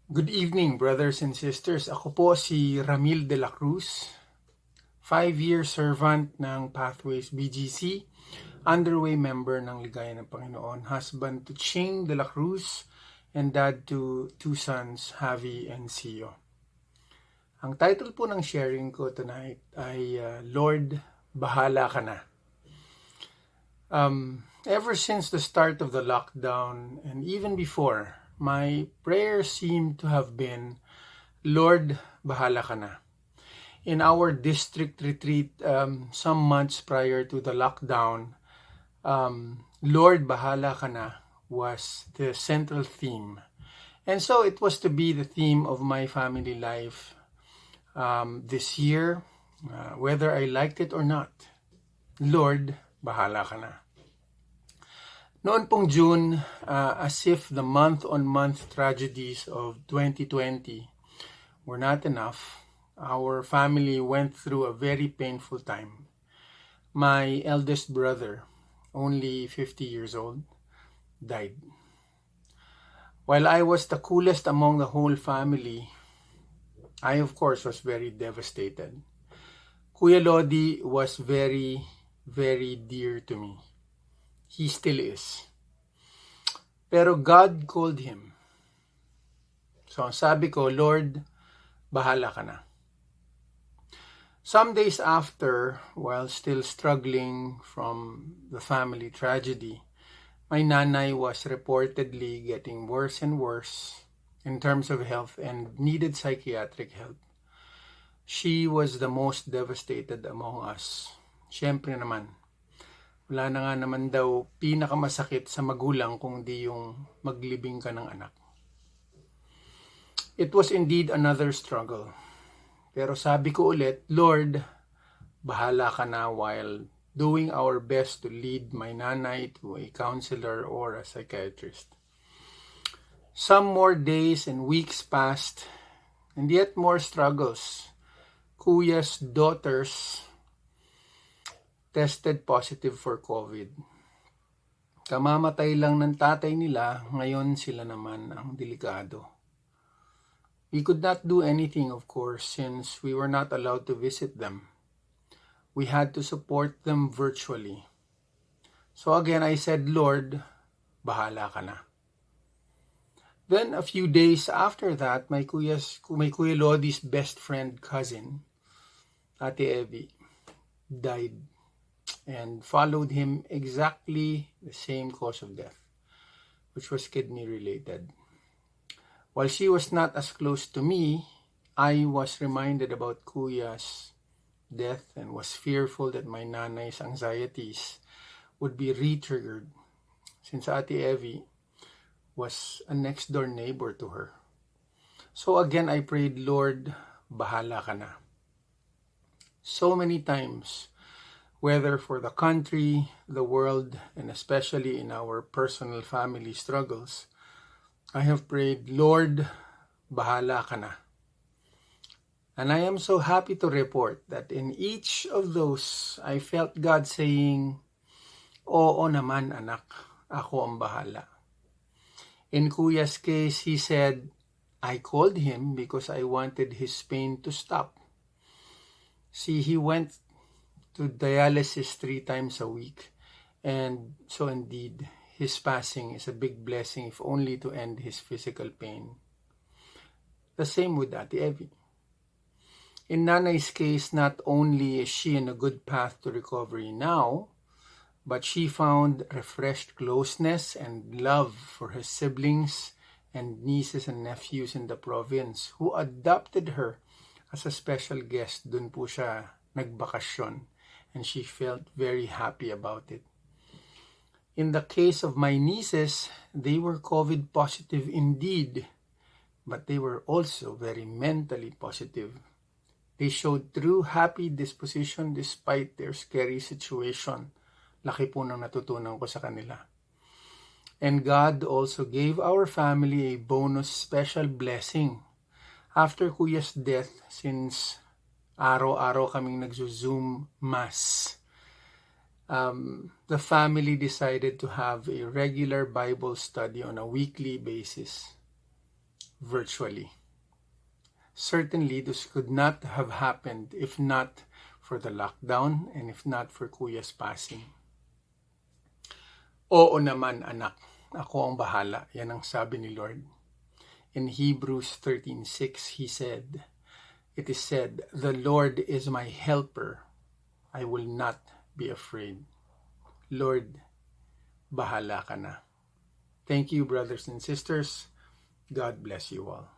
Good evening, brothers and sisters. Ako po si Ramil de la Cruz, 5-year servant ng Pathways BGC, underway member ng Ligaya ng Panginoon, husband to Ching de la Cruz, and dad to two sons, Javi and Sio. Ang title po ng sharing ko tonight ay Lord, Bahala Ka Na. Ever since the start of the lockdown and even before, my prayers seem to have been, Lord, bahala ka na. In our district retreat, some months prior to the lockdown, Lord, bahala ka na was the central theme. And so it was to be the theme of my family life this year, whether I liked it or not. Lord, bahala ka na. Noon pong June, as if the month-on-month tragedies of 2020 were not enough, our family went through a very painful time. My eldest brother, only 50 years old, died. While I was the coolest among the whole family, I of course was very devastated. Kuya Lodi was very, very dear to me. He still is. Pero God called him. So sabi ko, Lord, bahala ka na. Some days after, while still struggling from the family tragedy, my nanay was reportedly getting worse and worse in terms of health and needed psychiatric help. She was the most devastated among us. Siyempre naman, wala na nga naman daw pinakamasakit sa magulang kung di yung maglibing ka ng anak. It was indeed another struggle. Pero sabi ko ulit, Lord, bahala ka na, while doing our best to lead my nanay to a counselor or a psychiatrist. Some more days and weeks passed, and yet more struggles. Kuya's daughters tested positive for COVID. Kamamatay lang ng tatay nila, ngayon sila naman ang delikado. We could not do anything, of course, since we were not allowed to visit them. We had to support them virtually. So again, I said, Lord, bahala ka na. Then a few days after that, my Kuya Lodi's best friend cousin, Ate Evie, died and followed him exactly the same cause of death, which was kidney related. While she was not as close to me, I was reminded about Kuya's death and was fearful that my nanay's anxieties would be re-triggered, since Ate Evie was a next door neighbor to her. So again, I prayed, Lord, bahala ka na. So many times, whether for the country, the world, and especially in our personal family struggles, I have prayed, Lord, bahala ka na. And I am so happy to report that in each of those, I felt God saying, Oo naman anak, ako ang bahala. In Kuya's case, he said, I called him because I wanted his pain to stop. See, he went to dialysis 3 times a week. And so indeed, his passing is a big blessing, if only to end his physical pain. The same with Ate Evie. In Nanay's case, not only is she in a good path to recovery now, but she found refreshed closeness and love for her siblings and nieces and nephews in the province who adopted her as a special guest. Dun po siya nagbakasyon, and she felt very happy about it. In the case of my nieces, they were COVID positive indeed, but they were also very mentally positive. They showed true happy disposition despite their scary situation. Laki po nang natutunan ko sa kanila. And God also gave our family a bonus special blessing. After Kuya's death, since araw-araw kaming nagzo-Zoom mass, the family decided to have a regular Bible study on a weekly basis. virtually. Certainly, this could not have happened if not for the lockdown and if not for Kuya's passing. Oo naman, anak. Ako ang bahala. Yan ang sabi ni Lord. In Hebrews 13:6, He said, it is said, "The Lord is my helper. I will not be afraid." Lord, bahala ka na. Thank you, brothers and sisters. God bless you all.